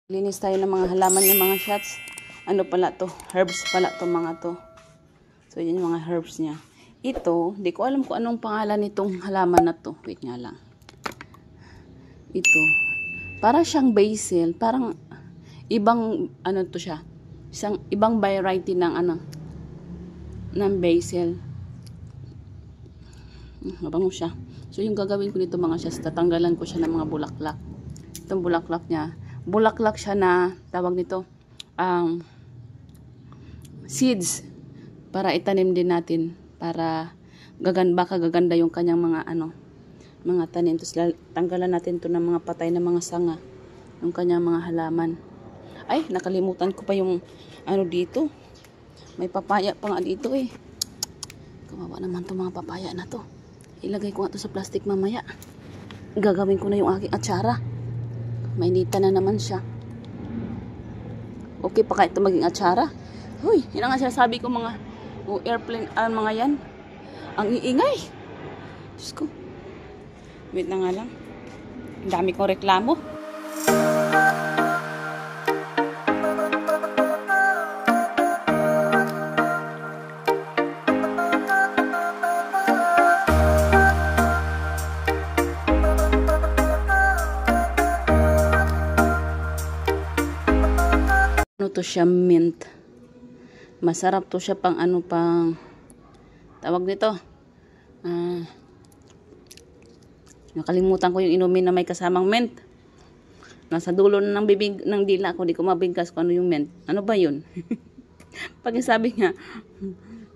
Linis tayo ng mga halaman ng mga shots. Ano pala to? Herbs pala to mga to. So, yun yung mga herbs niya. Ito, di ko alam kung anong pangalan nitong halaman na to. Wait nga lang. Ito. Para siyang basil. Parang ibang, ano to siya. Isang ibang variety ng ano. Ng basil. Mabango siya. So, yung gagawin ko nito mga shots, tatanggalan ko siya ng mga bulaklak. Itong bulaklak niya. Bulaklak siya na tawag nito seeds para itanim din natin para gaganda yung kanyang mga mga tanim. Tapos tanggalan natin to ng mga patay na mga sanga ng kanyang mga halaman. Ay, nakalimutan ko pa yung dito. May papaya pa nga dito eh. Kawawa naman to mga papaya na to. Ilagay ko nga to sa plastic mamaya. Gagawin ko na yung aking atsara. Mainita na naman siya. Okay pa kahit ito maging atsara. Huy, yun ang nga sabi ko mga airplane, mga yan. Ang iingay. Diyos ko. Wait na nga lang. Ang dami kong reklamo. To siya mint. Masarap to siya pang pang tawag nito. Nakalimutan ko yung inumin na may kasamang mint. Nasa dulo ng bibig ng dila ko, di ko mabigkas kung ano yung mint. Ano ba yun? Pag sabi nga,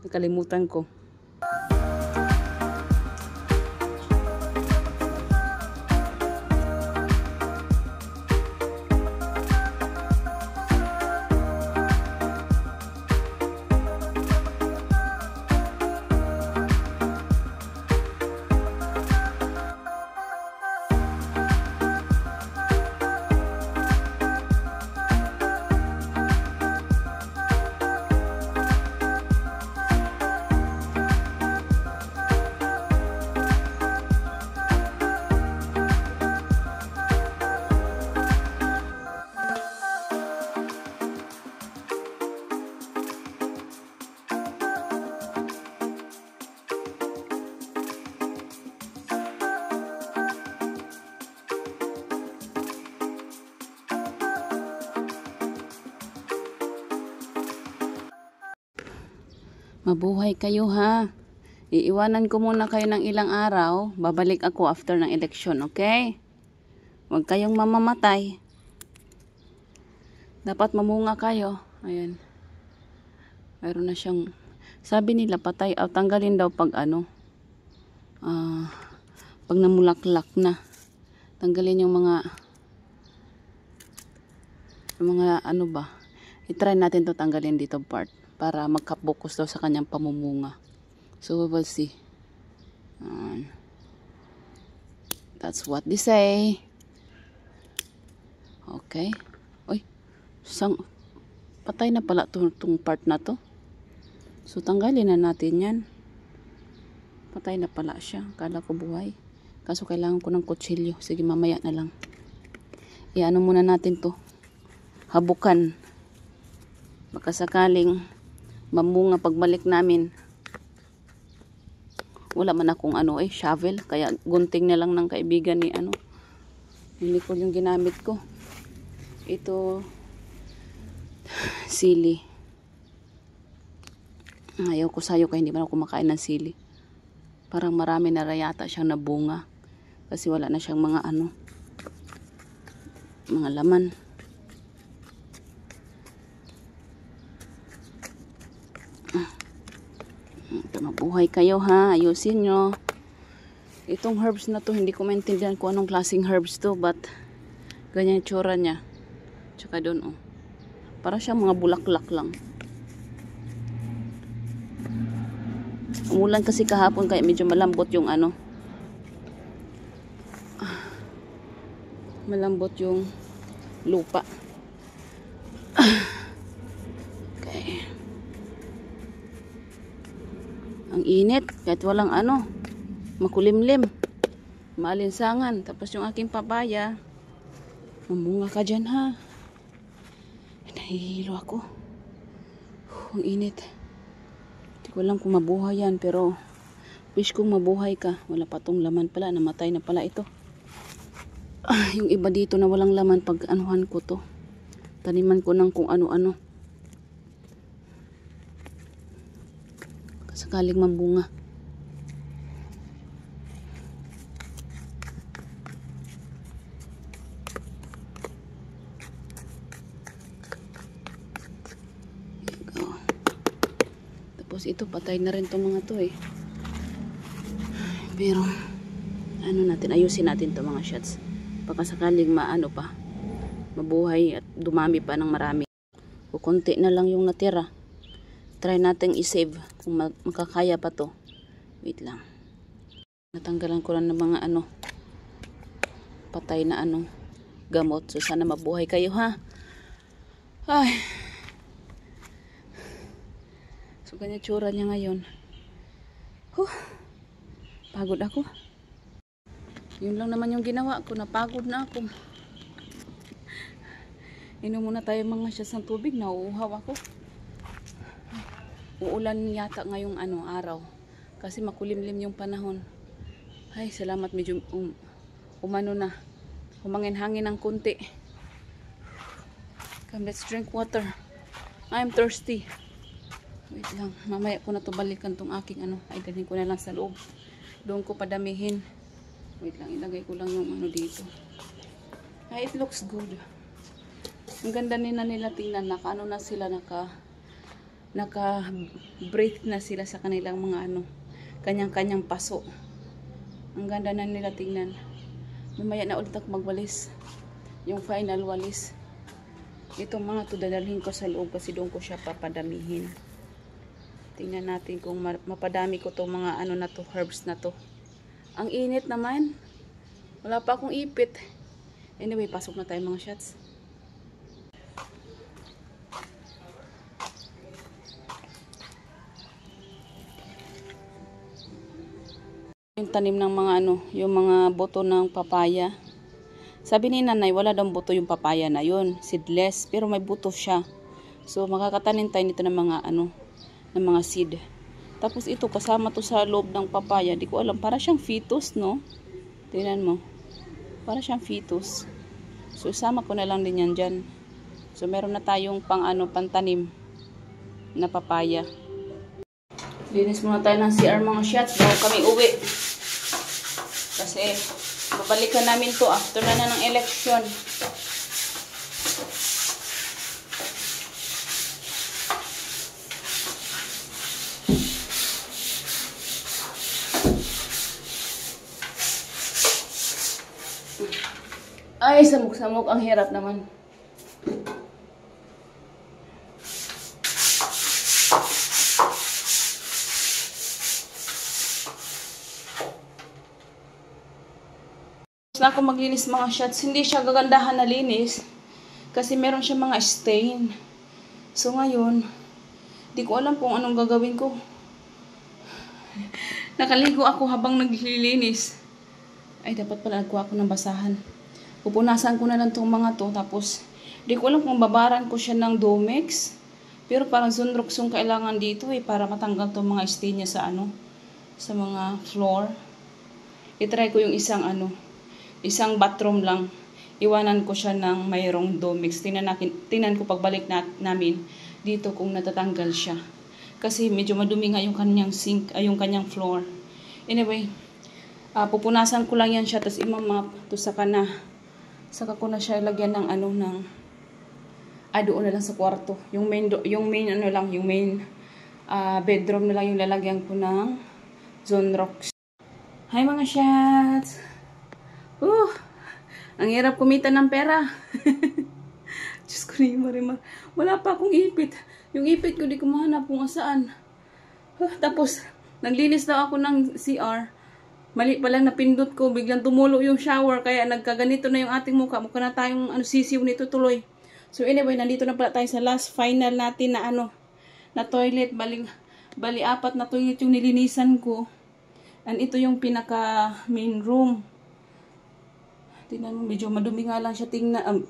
nakalimutan ko. Mabuhay kayo ha. Iiwanan ko muna kayo ng ilang araw. Babalik ako after ng eleksyon, okay? Huwag kayong mamamatay. Dapat mamunga kayo. Ayan. Mayroon na siyang, sabi nila patay, tanggalin daw pag pag namulaklak na. Tanggalin yung mga ba. I-try natin to tanggalin dito part. Para magkapokus daw sa kanyang pamumunga. So, we will see. That's what they say. Okay. Uy, patay na pala itong part na to. So, tanggalin na natin yan. Patay na pala siya. Kala ko buhay. Kaso kailangan ko ng kutsilyo. Sige, mamaya na lang. Iano muna natin to. Habukan. Baka sakaling mamunga pagbalik namin. Wala man akong shovel. Kaya gunting na lang ng kaibigan ni Hindi ko yung ginamit ko. Ito, sili. Ayaw ko sayo kaya hindi man ako kumakain ng sili. Parang marami na yata siyang nabunga. Kasi wala na siyang mga mga laman. Mabuhay kayo ha, ayusin nyo. Itong herbs na to, hindi ko maintindihan kung anong klaseng herbs to, but ganyan yung tsura niya. Tsaka doon para siyang mga bulaklak lang. Umulan kasi kahapon kaya medyo malambot yung malambot yung lupa. Okay. Ang init, kahit walang makulimlim. Maalinsangan. Tapos yung aking papaya, mamunga ka dyan ha. Nahihilo ako. Ang init. Hindi ko alam kung mabuhay yan, pero wish kong mabuhay ka. Wala pa tong laman pala. Namatay na pala ito. Yung iba dito na walang laman, pag anuhan ko to. Taniman ko ng kung ano-ano. Sakaling mabunga. Tapos ito, patay na rin itong mga to eh. Pero, ano natin, ayusin natin itong mga shots. Baka sakaling maano pa, mabuhay at dumami pa ng marami. O konti na lang yung natira. Try natin i-save kung makakaya pa to. Wait lang. Natanggalan ko lang ng mga ano, patay na ano, gamot. So sana mabuhay kayo ha. Ay. So ganyan tsura niya ngayon. Pagod ako. Yun lang naman yung ginawa ko. Napagod na ako. Inom muna tayo mga shots ng tubig. Nauuhaw ako. Uulan yata ngayong araw. Kasi makulimlim yung panahon. Ay, salamat. Medyo umano na. Humangin-hangin ng kunti. Come, let's drink water. I'm thirsty. Wait lang. Mamaya ko na to balikan tong aking Ay, dalhin ko na lang sa loob. Doon ko padamihin. Wait lang. Ilagay ko lang yung dito. Ay, it looks good. Ang ganda nila tingnan. Naka na sila. Naka-break na sila sa kanilang mga kanyang-kanyang paso. Ang ganda na nila tingnan. Mamaya na ulit ako magwalis. Yung final walis. Itong mga to dadalhin ko sa loob kasi doon ko siya papadamihin. Tingnan natin kung mapadami ko tong mga na to, herbs na to. Ang init naman. Wala pa akong ipit. Anyway, pasok na tayo mga shots. Yung tanim ng mga yung mga buto ng papaya. Sabi ni nanay, wala daw buto yung papaya na yun. Seedless, pero may buto siya. So, makakatanim tayo nito ng mga ng mga seed. Tapos ito, kasama to sa loob ng papaya. Di ko alam, para siyang fetus, no? Tingnan mo. Para siyang fetus. So, isama ko na lang din yan dyan. So, meron na tayong pantanim na papaya. Linis muna tayo ng CR mga shots bago kami uwi. Kasi, babalikan namin to after na ng election. Ay, samok-samok. Ang hirap naman. Na ako maglinis mga shots. Hindi siya gagandahan na linis. Kasi meron siya mga stain. So ngayon, di ko alam kung anong gagawin ko. Nakaligo ako habang naglilinis. Ay, dapat pala nagkuha ako ng basahan. Pupunasan ko na lang itong mga to. Tapos, di ko alam kung babaran ko siya ng Domex. Pero parang Zonrox yung kailangan dito para matanggal itong mga stain niya sa sa mga floor. I-try ko yung isang bathroom lang. Iwanan ko siya ng mayroong Domex. Tingnan ko pagbalik namin dito kung natatanggal siya. Kasi medyo madumi nga yung kanyang sink, yung kanyang floor. Anyway, pupunasan ko lang yan siya, tapos imamap to saka ko na siya lagyan ng doon na lang sa kwarto. Yung main bedroom na lang yung lalagyan ko ng Zonrox. Hi mga shots! Ang hirap kumita ng pera. Diyos ko na Marimar. Wala pa akong ipit. Yung ipit ko di ko mahanap kung saan. Tapos, naglinis daw ako ng CR. Mali pa lang napindot ko. Biglang tumulo yung shower. Kaya nagkaganito na yung ating mukha. Mukha na tayong sisiw nito tuloy. So anyway, nandito na pala tayo sa last final natin na na toilet. Bali 4 na toilet yung nilinisan ko. And ito yung pinaka main room. Tingnan mo, medyo madumi nga lang siya. Tingnan,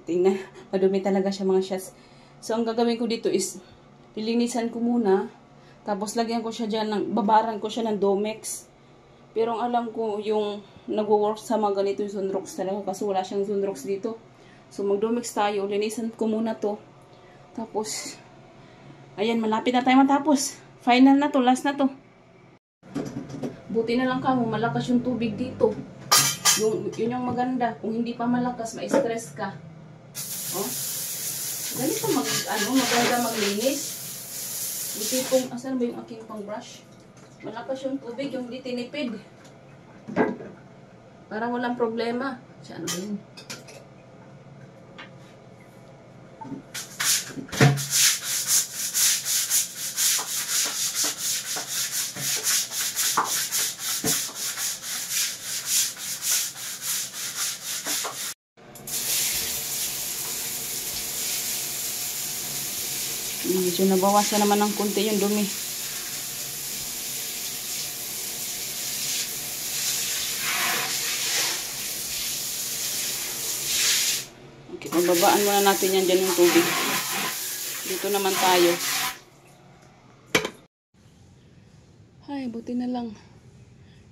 madumi talaga siya mga shots. So, ang gagawin ko dito is, lilinisan ko muna. Tapos, lagyan ko siya dyan, babaran ko siya ng Domex. Pero, ang alam ko, yung nag-work sa mga ganito yung Sunrox talaga. Kasi wala siyang Sunrox dito. So, mag-Domex tayo. Linisan ko muna to. Tapos, ayan, malapit na tayo matapos. Final na to, last na to. Buti na lang ka, malakas yung tubig dito. Yun yung maganda. Kung hindi pa malakas, ma-stress ka. Oh. Ganito maganda maglinis. Buti kung, asan ba yung aking pang brush? Malakas yung tubig, yung hindi tinipid. Para walang problema. Siya, ano ba yun? Medyo nabawasan naman ng konti yung dumi. Okay, pababaan muna natin yan dyan yung tubig. Dito naman tayo. Ay, buti na lang.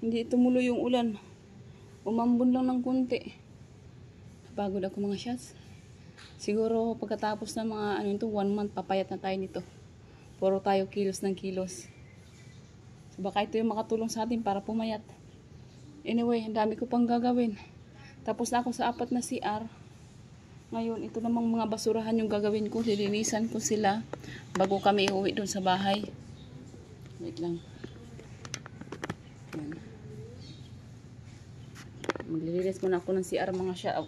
Hindi tumuloy yung ulan. Umambon lang ng konti. Napagod ako mga shots. Siguro pagkatapos ng mga 1 month, papayat na tayo nito. Puro tayo kilos ng kilos. So baka ito yung makatulong sa atin para pumayat. Anyway, ang dami ko pang gagawin. Tapos na ako sa 4 na CR. Ngayon, ito namang mga basurahan yung gagawin ko. Lilinisan ko sila bago kami iuwi dun sa bahay. Wait lang. Yan. Maglilinis muna ako ng CR mga siya.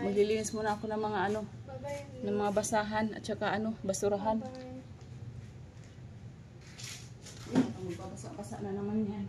Maglilinis muna ako ng mga ng mga basahan at saka basurahan. Magbabasa-basa na naman yan.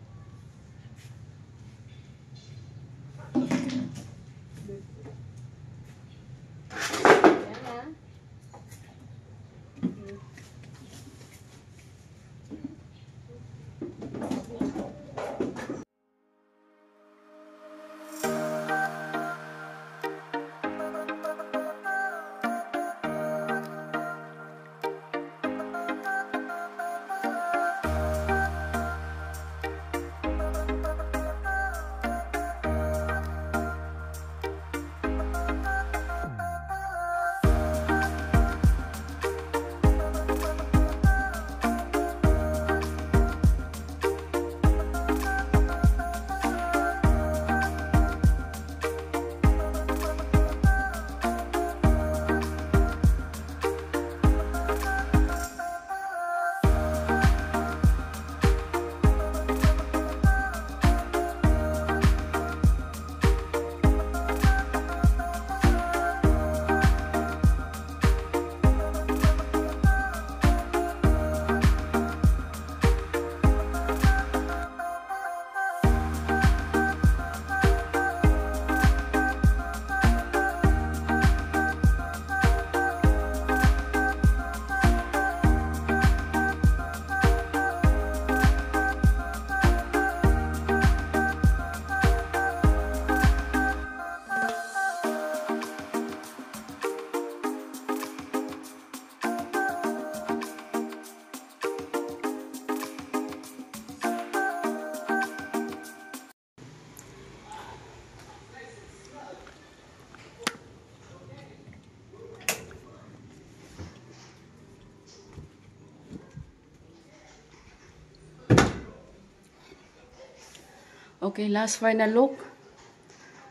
Okay, last final look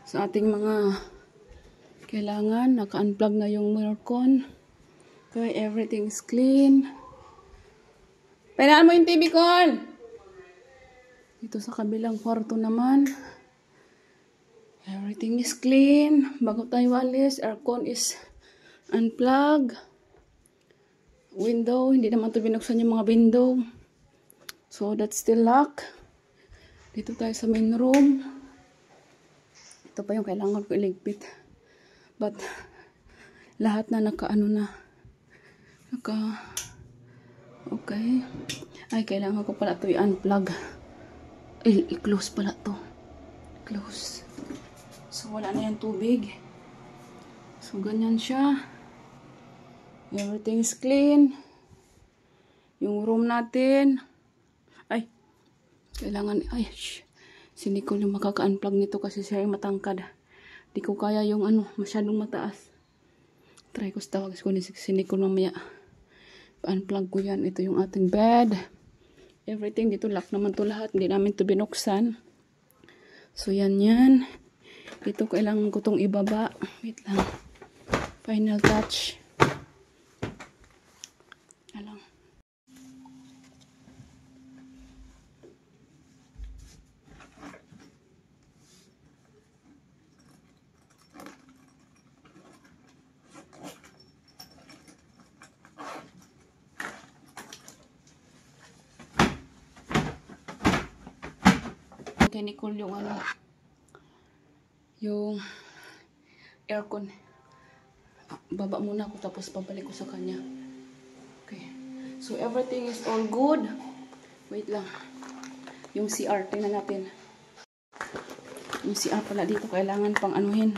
sa ating mga kailangan. Naka-unplug na yung aircon. Okay, everything is clean. Painaan mo yung TV con! Dito sa kabilang kwarto naman. Everything is clean. Bago tayo alis, aircon is unplug. Window, hindi naman ito binuksan yung mga window. So, that's still locked. Dito tayo sa main room. Ito pa yung kailangan ko iligpit. But, lahat na okay. Ay, kailangan ko pala ito i-unplug. I-close pala to. Close. So, wala na yung tubig. So, ganyan siya. Everything is clean. Yung room natin. Ay, kailangan, ay, si Nicole yung makaka-unplug nito kasi siya yung matangkad. Di ko kaya yung ano, masyadong mataas. Try ko sa tawag ko ni si Nicole mamaya. Pa-unplug ko yan. Ito yung ating bed. Everything dito, lock naman to lahat. Hindi namin to binuksan. So, yan yan. Dito kailangan ko tong ibaba. Wait lang. Final touch. Alang. Kay Nicole yung ano, yung aircon. Baba muna ako tapos pabalik ko sa kanya. Okay. So everything is all good. Wait lang. Yung CR, tingnan natin. Yung CR pala dito kailangan pang anuhin.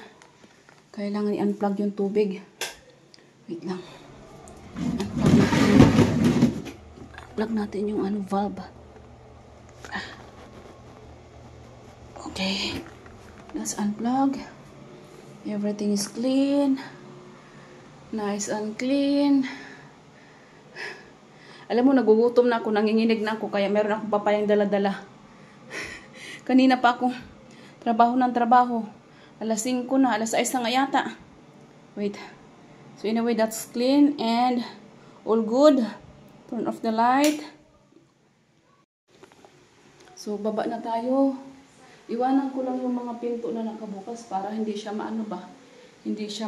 Kailangan i-unplug yung tubig. Wait lang. Unplug natin yung ano valve. Okay, let's unplug. Everything is clean. Nice and clean. Alam mo, nagugutom na ako, nanginginig na ako, kaya meron akong papayang dala-dala. Kanina pa ako, trabaho ng trabaho. Alas 5 na, alas 6 na nga yata. Wait. So anyway, that's clean and all good. Turn off the light. So, baba na tayo. Iwanan ko lang yung mga pinto na nakabukas para hindi siya maano ba? Hindi siya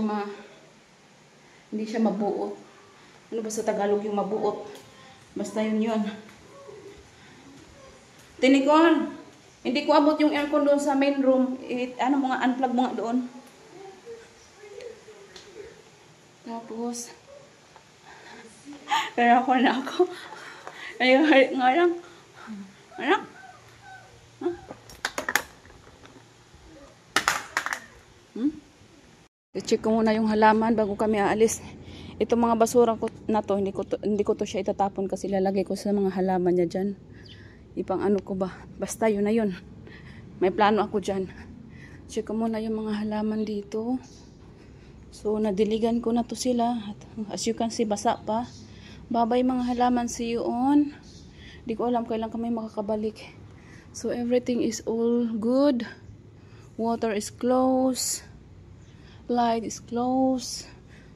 mabuot. Ano ba sa Tagalog yung mabuot? Basta yun. Tinikon, hindi ko abot yung aircon doon sa main room. Ano mga unplug mga doon. Tapos, kaya ako na ako. Ayun, ngayon. Anak. I-check ko muna yung halaman bago kami aalis. Itong mga basura ko na to, hindi ko to siya itatapon kasi lalagay ko sa mga halaman niya dyan. Ipang ano ko ba? Basta yun na yun. May plano ako dyan. Check ko muna yung mga halaman dito. So, nadiligan ko na to sila. As you can see, basa pa. Babay mga halaman, see you on. Hindi ko alam kailan kami makakabalik. So, everything is all good. Water is closed. Light is closed.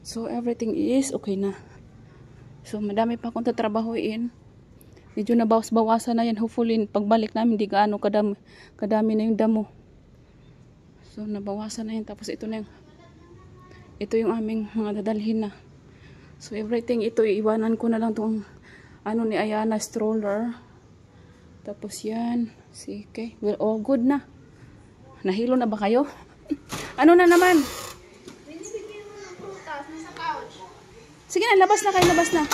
So, everything is okay na. So, madami pa akong tatrabahuin. Medyo nabawas-bawasan na yan. Hopefully, pagbalik namin, hindi gaano kadami na yung damo. So, nabawasan na yan. Tapos, ito yung aming mga dadalhin na. So, everything, ito, iiwanan ko na lang itong ano ni Ayana, stroller. Tapos, yan. Okay, we're all good na. Nahilo na ba kayo? Ano na naman? Sige na, labas na kayo, labas na.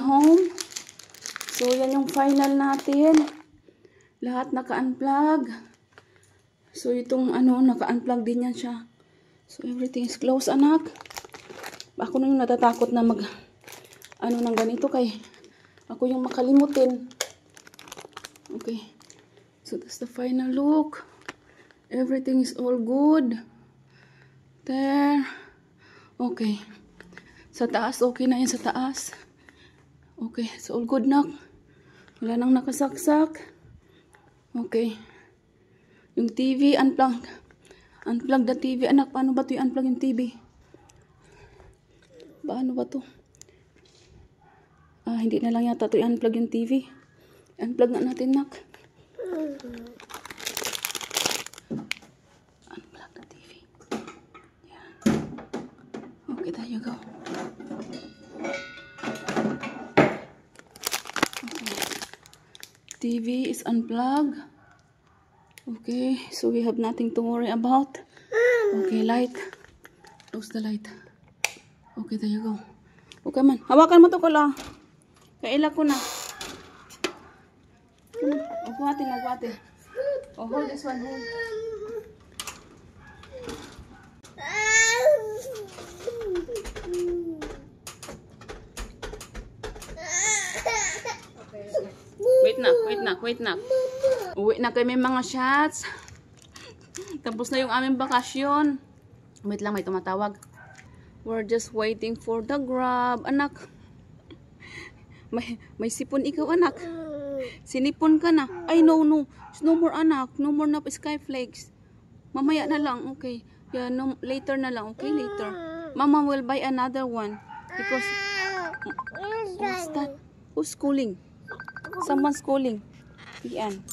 Home. So, yan yung final natin. Lahat naka-unplug. So, itong ano, naka-unplug din yan siya. So, everything is closed, anak. Ako na yung natatakot na ano ng ganito kay ako yung makalimutin. Okay. So, that's the final look. Everything is all good. There. Okay. Sa taas, okay na yan sa taas. Okay. It's all good na. Wala nang nakasaksak. Okay. Yung TV, unplug. Unplug the TV. Anak, paano ba ito i-unplug yung TV? Paano ba to? Hindi na lang yata ito i-unplug yung TV. Unplug na natin, nak. Unplug the TV. Yan. Okay, there you go. Okay. TV is unplugged. Okay, so we have nothing to worry about. Okay, light. Close the light. Okay, there you go. Okay man. Hawakan mo to ko lang. Kaila ko na. Nagwate. Oh, hold this one. Hold. Wait na. Uwi na kami mga shots. Tapos na yung aming bakasyon. Wait lang, may tumatawag. We're just waiting for the Grab. Anak. May sipon ikaw, anak. Sinipon ka na. Ay, no. No more, anak. No more na Skyflakes. Mamaya na lang, okay. Yeah, no, later na lang, okay? Later. Mama will buy another one. Because... What's that? Who's calling? Someone's calling. Ian.